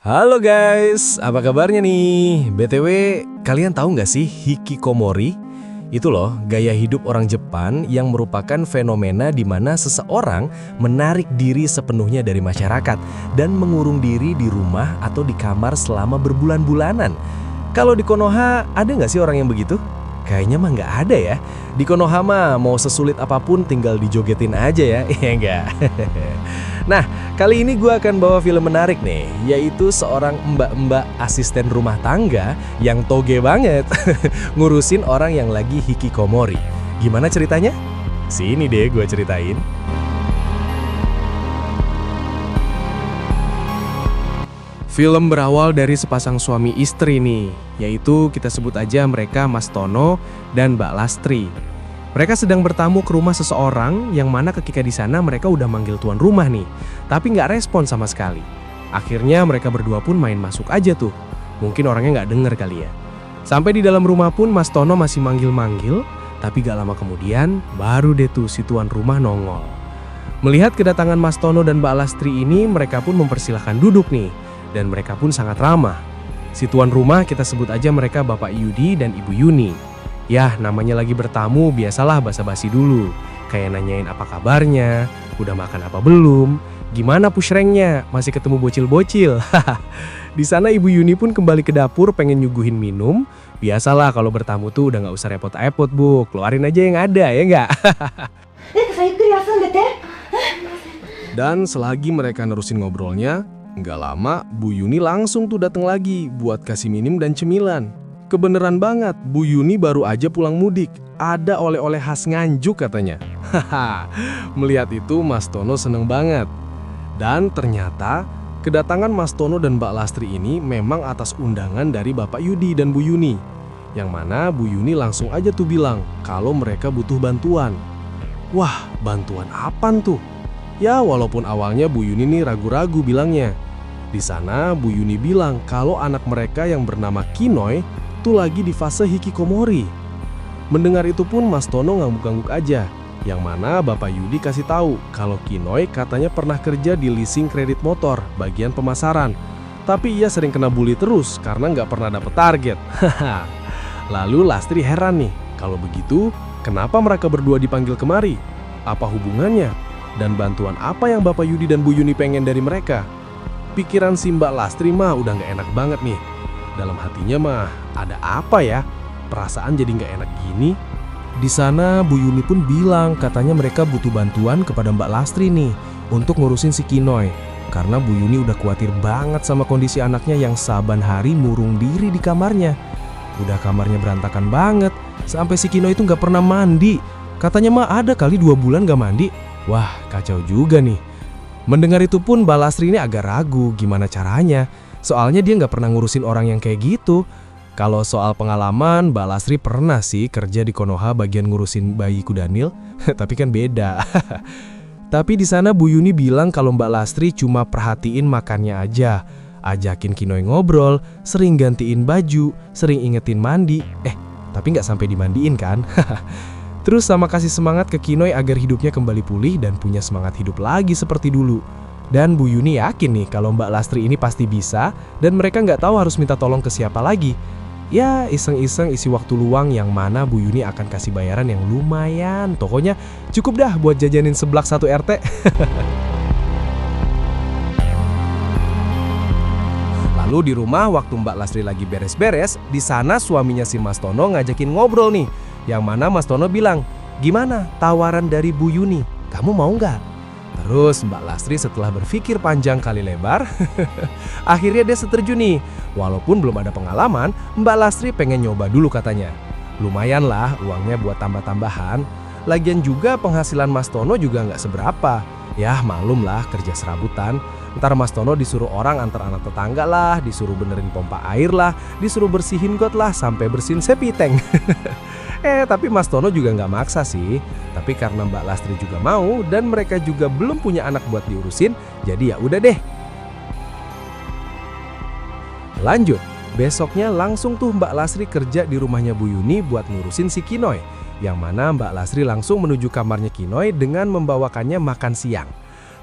Halo guys, apa kabarnya nih? BTW, kalian tahu nggak sih hikikomori? Itu loh, gaya hidup orang Jepang yang merupakan fenomena di mana seseorang menarik diri sepenuhnya dari masyarakat dan mengurung diri di rumah atau di kamar selama berbulan-bulanan. Kalau di Konoha, ada nggak sih orang yang begitu? Kayaknya mah nggak ada ya. Di Konoha mah mau sesulit apapun tinggal dijogetin aja ya, iya nggak? Nah, kali ini gue akan bawa film menarik nih, yaitu seorang mbak-mbak asisten rumah tangga yang toge banget ngurusin orang yang lagi hikikomori. Gimana ceritanya? Sini deh gue ceritain. Film berawal dari sepasang suami istri nih, yaitu kita sebut aja mereka Mas Tono dan Mbak Lastri. Mereka sedang bertamu ke rumah seseorang yang mana ketika di sana mereka udah manggil tuan rumah nih, tapi nggak respon sama sekali. Akhirnya mereka berdua pun main masuk aja tuh. Mungkin orangnya nggak denger kali ya. Sampai di dalam rumah pun Mas Tono masih manggil-manggil, tapi gak lama kemudian baru deh tuh si tuan rumah nongol. Melihat kedatangan Mas Tono dan Mbak Lastri ini, mereka pun mempersilahkan duduk nih. Dan mereka pun sangat ramah. Si tuan rumah kita sebut aja mereka Bapak Yudi dan Ibu Yuni. Yah, namanya lagi bertamu, biasalah basa-basi dulu. Kayak nanyain apa kabarnya, udah makan apa belum, gimana pushranknya, masih ketemu bocil-bocil. Di sana Ibu Yuni pun kembali ke dapur pengen nyuguhin minum. Biasalah kalau bertamu tuh udah nggak usah repot-repot bu, keluarin aja yang ada ya nggak? Dan selagi mereka nerusin ngobrolnya, nggak lama Bu Yuni langsung tuh datang lagi buat kasih minum dan cemilan. Kebeneran banget, Bu Yuni baru aja pulang mudik. Ada oleh-oleh khas Nganjuk katanya. Haha, melihat itu Mas Tono seneng banget. Dan ternyata kedatangan Mas Tono dan Mbak Lastri ini memang atas undangan dari Bapak Yudi dan Bu Yuni. Yang mana Bu Yuni langsung aja tuh bilang kalau mereka butuh bantuan. Wah, bantuan apaan tuh? Ya walaupun awalnya Bu Yuni nih ragu-ragu bilangnya. Di sana Bu Yuni bilang kalau anak mereka yang bernama Kinoy tuh lagi di fase hikikomori. Mendengar itu pun Mas Tono ngangguk-ngangguk aja. Yang mana Bapak Yudi kasih tahu kalau Kinoy katanya pernah kerja di leasing kredit motor bagian pemasaran. Tapi ia sering kena bully terus karena nggak pernah dapet target. Lalu Lastri heran nih, kalau begitu kenapa mereka berdua dipanggil kemari? Apa hubungannya? Dan bantuan apa yang Bapak Yudi dan Bu Yuni pengen dari mereka? Pikiran si Mbak Lastri mah udah nggak enak banget nih. Dalam hatinya mah, ada apa ya? Perasaan jadi nggak enak gini. Di sana Bu Yuni pun bilang katanya mereka butuh bantuan kepada Mbak Lastri nih untuk ngurusin si Kinoy. Karena Bu Yuni udah khawatir banget sama kondisi anaknya yang saban hari murung diri di kamarnya. Udah kamarnya berantakan banget, sampai si Kinoy itu nggak pernah mandi. Katanya mah ada kali 2 bulan nggak mandi. Wah, kacau juga nih. Mendengar itu pun Mbak Lastri ini agak ragu gimana caranya. Soalnya dia nggak pernah ngurusin orang yang kayak gitu. Kalau soal pengalaman, Mbak Lastri pernah sih kerja di Konoha bagian ngurusin bayi Kudanil. Tapi kan beda. Tapi di sana Bu Yuni bilang kalau Mbak Lastri cuma perhatiin makannya aja. Ajakin Kinoy ngobrol, sering gantiin baju, sering ingetin mandi. Tapi nggak sampai dimandiin kan? Terus sama kasih semangat ke Kinoy agar hidupnya kembali pulih dan punya semangat hidup lagi seperti dulu. Dan Bu Yuni yakin nih kalau Mbak Lastri ini pasti bisa dan mereka nggak tahu harus minta tolong ke siapa lagi. Ya iseng-iseng isi waktu luang yang mana Bu Yuni akan kasih bayaran yang lumayan. Pokoknya cukup dah buat jajanin seblak 1 RT. Lalu di rumah waktu Mbak Lastri lagi beres-beres, di sana suaminya si Mas Tono ngajakin ngobrol nih. Yang mana Mas Tono bilang, gimana tawaran dari Bu Yuni? Kamu mau nggak? Terus Mbak Lastri setelah berpikir panjang kali lebar, akhirnya dia setuju nih. Walaupun belum ada pengalaman, Mbak Lastri pengen nyoba dulu katanya. Lumayan lah uangnya buat tambah-tambahan. Lagian juga penghasilan Mas Tono juga nggak seberapa. Ya malum lah kerja serabutan. Ntar Mas Tono disuruh orang antar anak tetangga lah, disuruh benerin pompa air lah, disuruh bersihin got lah, sampai bersihin sepiteng. Tapi Mas Tono juga nggak maksa sih. Tapi karena Mbak Lastri juga mau dan mereka juga belum punya anak buat diurusin, jadi ya udah deh. Lanjut, besoknya langsung tuh Mbak Lastri kerja di rumahnya Bu Yuni buat ngurusin si Kinoy. Yang mana Mbak Lastri langsung menuju kamarnya Kinoy dengan membawakannya makan siang.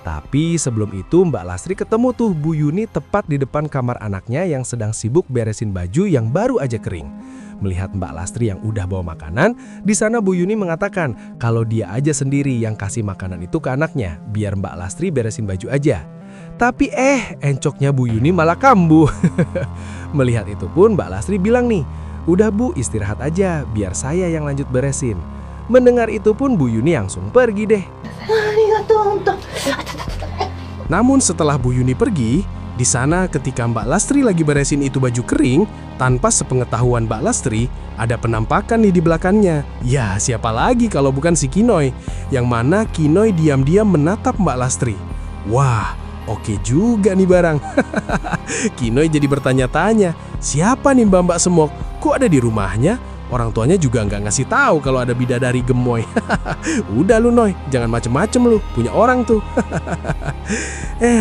Tapi sebelum itu Mbak Lastri ketemu tuh Bu Yuni tepat di depan kamar anaknya yang sedang sibuk beresin baju yang baru aja kering. Melihat Mbak Lastri yang udah bawa makanan, di sana Bu Yuni mengatakan kalau dia aja sendiri yang kasih makanan itu ke anaknya, biar Mbak Lastri beresin baju aja. Tapi encoknya Bu Yuni malah kambuh. Melihat itu pun Mbak Lastri bilang nih, "Udah Bu, istirahat aja, biar saya yang lanjut beresin." Mendengar itu pun Bu Yuni langsung pergi deh. Namun setelah Bu Yuni pergi, di sana ketika Mbak Lastri lagi beresin itu baju kering, tanpa sepengetahuan Mbak Lastri, ada penampakan nih di belakangnya. Ya, siapa lagi kalau bukan si Kinoy, yang mana Kinoy diam-diam menatap Mbak Lastri. Wah, oke juga nih barang. Kinoy jadi bertanya-tanya, siapa nih Mbak Semok? Kok ada di rumahnya? Orang tuanya juga nggak ngasih tahu kalau ada bidadari gemoy. Udah lu Noy, jangan macem-macem lu, punya orang tuh.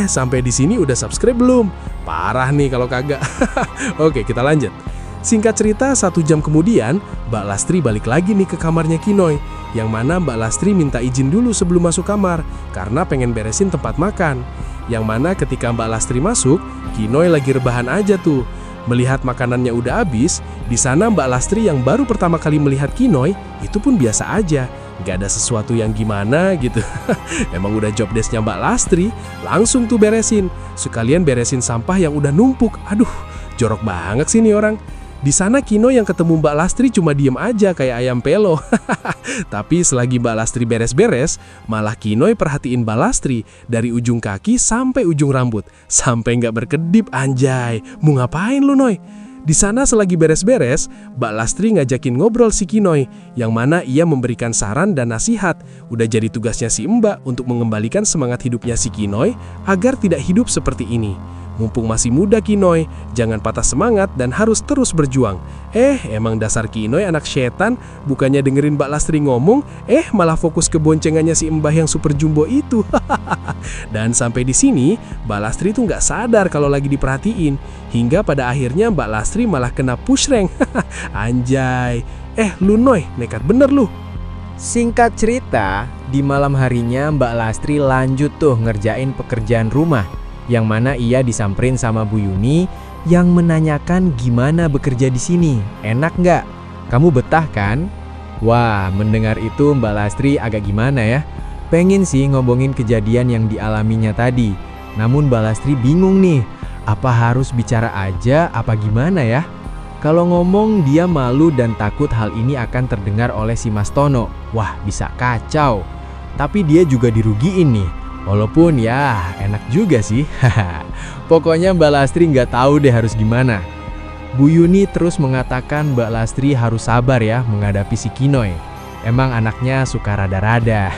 Sampai di sini udah subscribe belum? Parah nih kalau kagak. Oke, kita lanjut. Singkat cerita, 1 jam kemudian, Mbak Lastri balik lagi nih ke kamarnya Kinoy. Yang mana Mbak Lastri minta izin dulu sebelum masuk kamar, karena pengen beresin tempat makan. Yang mana ketika Mbak Lastri masuk, Kinoy lagi rebahan aja tuh. Melihat makanannya udah habis, di sana Mbak Lastri yang baru pertama kali melihat Kinoy, itu pun biasa aja. Gak ada sesuatu yang gimana gitu. Emang udah job desk-nya Mbak Lastri, langsung tuh beresin. Sekalian beresin sampah yang udah numpuk. Aduh, jorok banget sih nih orang. Di sana Kinoy yang ketemu Mbak Lastri cuma diem aja kayak ayam pelo. Tapi selagi Mbak Lastri beres-beres, malah Kinoy perhatiin Mbak Lastri dari ujung kaki sampai ujung rambut. Sampai nggak berkedip, anjay. Mau ngapain lu Noy? Di sana selagi beres-beres, Mbak Lastri ngajakin ngobrol si Kinoy, yang mana ia memberikan saran dan nasihat. Udah jadi tugasnya si Mbak untuk mengembalikan semangat hidupnya si Kinoy agar tidak hidup seperti ini. Mumpung masih muda Kinoy, jangan patah semangat dan harus terus berjuang. Emang dasar Kinoy anak setan, bukannya dengerin Mbak Lastri ngomong, malah fokus ke boncengannya si Mbah yang super jumbo itu. Dan sampai di sini, Mbak Lastri tuh nggak sadar kalau lagi diperhatiin. Hingga pada akhirnya Mbak Lastri malah kena push rank. Anjay, lu Noy, nekat bener lu. Singkat cerita, di malam harinya Mbak Lastri lanjut tuh ngerjain pekerjaan rumah, yang mana ia disamperin sama Bu Yuni yang menanyakan gimana bekerja di sini. Enak nggak? Kamu betah kan? Wah, mendengar itu Mbak Lastri agak gimana ya? Pengen sih ngomongin kejadian yang dialaminya tadi. Namun Mbak Lastri bingung nih, apa harus bicara aja apa gimana ya? Kalau ngomong dia malu dan takut hal ini akan terdengar oleh si Mas Tono. Wah, bisa kacau. Tapi dia juga dirugiin nih. Walaupun ya enak juga sih. Pokoknya Mbak Lastri nggak tahu deh harus gimana. Bu Yuni terus mengatakan Mbak Lastri harus sabar ya menghadapi si Kinoy. Emang anaknya suka rada-rada.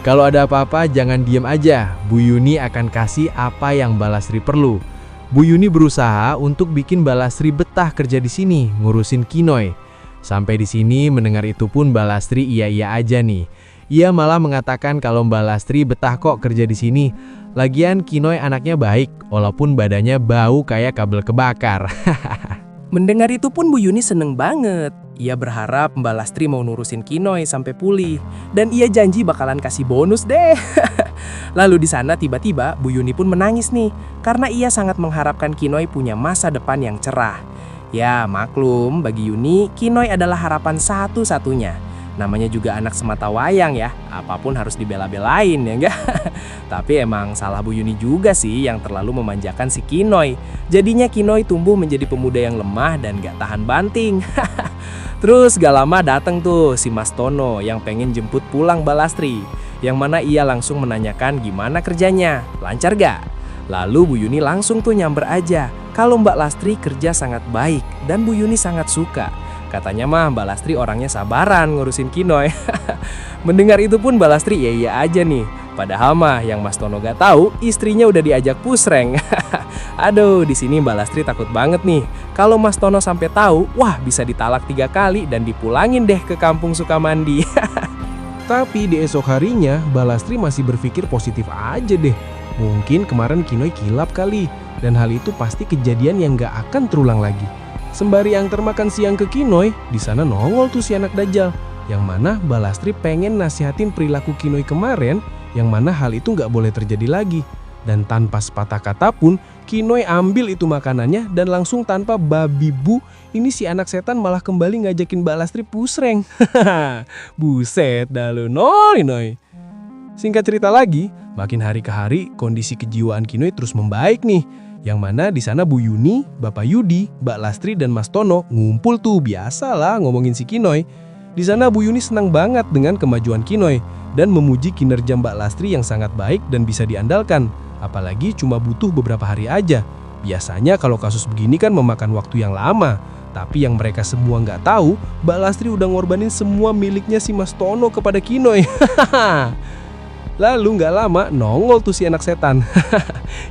Kalau ada apa-apa jangan diem aja. Bu Yuni akan kasih apa yang Mbak Lastri perlu. Bu Yuni berusaha untuk bikin Mbak Lastri betah kerja di sini, ngurusin Kinoy. Sampai di sini mendengar itu pun Mbak Lastri iya-iya aja nih. Ia malah mengatakan kalau Mbak Lastri betah kok kerja di sini. Lagian Kinoy anaknya baik, walaupun badannya bau kayak kabel kebakar. Mendengar itu pun Bu Yuni seneng banget. Ia berharap Mbak Lastri mau nurusin Kinoy sampai pulih. Dan ia janji bakalan kasih bonus deh. Lalu di sana tiba-tiba Bu Yuni pun menangis nih. Karena ia sangat mengharapkan Kinoy punya masa depan yang cerah. Ya maklum, bagi Yuni, Kinoy adalah harapan satu-satunya. Namanya juga anak semata wayang ya, apapun harus dibela-belain ya enggak? Tapi emang salah Bu Yuni juga sih yang terlalu memanjakan si Kinoy. Jadinya Kinoy tumbuh menjadi pemuda yang lemah dan gak tahan banting. Terus gak lama datang tuh si Mas Tono yang pengen jemput pulang Mbak Lastri. Yang mana ia langsung menanyakan gimana kerjanya, lancar gak? Lalu Bu Yuni langsung tuh nyamber aja kalau Mbak Lastri kerja sangat baik dan Bu Yuni sangat suka. Katanya mah Mbak Lastri orangnya sabaran ngurusin Kinoy. Mendengar itu pun Mbak Lastri iya aja nih. Padahal mah yang Mas Tono gak tahu, istrinya udah diajak push rank. Aduh, di sini Mbak Lastri takut banget nih. Kalau Mas Tono sampai tahu, wah bisa ditalak 3 kali dan dipulangin deh ke kampung Sukamandi. Tapi di esok harinya, Mbak Lastri masih berpikir positif aja deh. Mungkin kemarin Kinoy kilap kali, dan hal itu pasti kejadian yang gak akan terulang lagi. Sembari yang termakan siang ke Kinoy, di sana nongol tuh si anak Dajjal. Yang mana Mbak Lastri pengen nasihatin perilaku Kinoy kemarin yang mana hal itu nggak boleh terjadi lagi. Dan tanpa sepatah kata pun, Kinoy ambil itu makanannya dan langsung tanpa babi bu, ini si anak setan malah kembali ngajakin Mbak Lastri pusreng. Buset dah lu, Noy. Singkat cerita lagi, makin hari ke hari kondisi kejiwaan Kinoy terus membaik nih. Yang mana di sana Bu Yuni, Bapak Yudi, Mbak Lastri dan Mas Tono ngumpul tuh, biasalah ngomongin si Kinoy. Di sana Bu Yuni senang banget dengan kemajuan Kinoy dan memuji kinerja Mbak Lastri yang sangat baik dan bisa diandalkan. Apalagi cuma butuh beberapa hari aja. Biasanya kalau kasus begini kan memakan waktu yang lama. Tapi yang mereka semua nggak tahu, Mbak Lastri udah ngorbanin semua miliknya si Mas Tono kepada Kinoy. Lalu nggak lama nongol tuh si anak setan.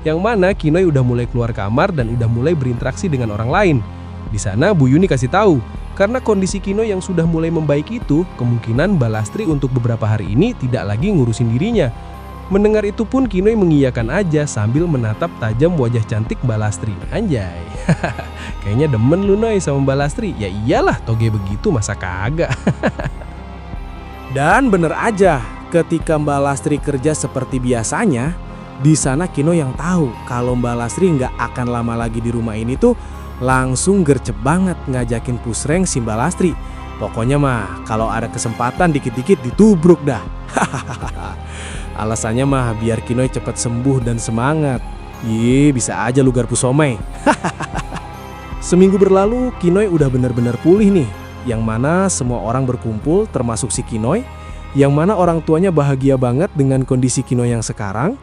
Yang mana Kinoy udah mulai keluar kamar dan udah mulai berinteraksi dengan orang lain. Di sana Bu Yuni kasih tahu, karena kondisi Kinoy yang sudah mulai membaik itu, kemungkinan Mbak Lastri untuk beberapa hari ini tidak lagi ngurusin dirinya. Mendengar itu pun Kinoy mengiyakan aja sambil menatap tajam wajah cantik Mbak Lastri. Anjay, kayaknya demen lu Noy sama Mbak Lastri. Ya iyalah, toge begitu masa kagak. Dan bener aja, ketika Mbak Lastri kerja seperti biasanya, di sana Kinoy yang tahu kalau Mbak Lastri nggak akan lama lagi di rumah ini tuh langsung gercep banget ngajakin pusreng si Mbak Lastri. Pokoknya mah kalau ada kesempatan dikit-dikit ditubruk dah. Alasannya mah biar Kinoy cepat sembuh dan semangat. Bisa aja lu garpu somai. Seminggu berlalu, Kinoy udah bener-bener pulih nih. Yang mana semua orang berkumpul termasuk si Kinoy. Yang mana orang tuanya bahagia banget dengan kondisi Kinoy yang sekarang.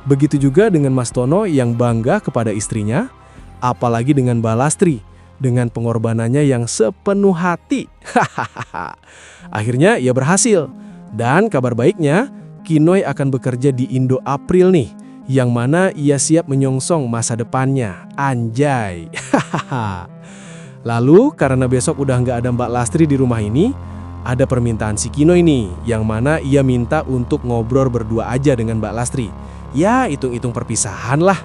Begitu juga dengan Mas Tono yang bangga kepada istrinya. Apalagi dengan Mbak Lastri dengan pengorbanannya yang sepenuh hati. Akhirnya ia berhasil. Dan kabar baiknya, Kinoy akan bekerja di Indo April nih, yang mana ia siap menyongsong masa depannya. Anjay. Lalu karena besok udah nggak ada Mbak Lastri di rumah ini, ada permintaan si Kinoy nih, yang mana ia minta untuk ngobrol berdua aja dengan Mbak Lastri. Ya hitung-hitung perpisahan lah.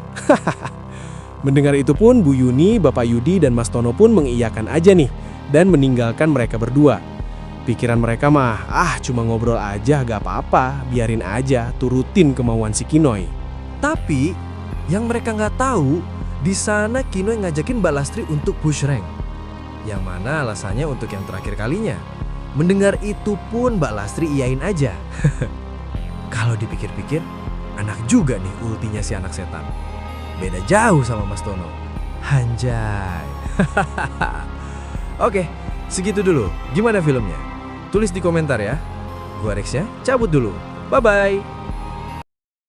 Mendengar itu pun Bu Yuni, Bapak Yudi dan Mas Tono pun mengiyakan aja nih dan meninggalkan mereka berdua. Pikiran mereka mah, cuma ngobrol aja gak apa-apa, biarin aja, turutin kemauan si Kinoy. Tapi yang mereka nggak tahu, di sana Kinoy ngajakin Mbak Lastri untuk push rank. Yang mana alasannya untuk yang terakhir kalinya. Mendengar itu pun Mbak Lastri iyain aja. Kalau dipikir-pikir, anak juga nih ultinya si anak setan. Beda jauh sama Mas Tono. Anjay. Oke, segitu dulu. Gimana filmnya? Tulis di komentar ya. Gua Rex ya, cabut dulu. Bye-bye.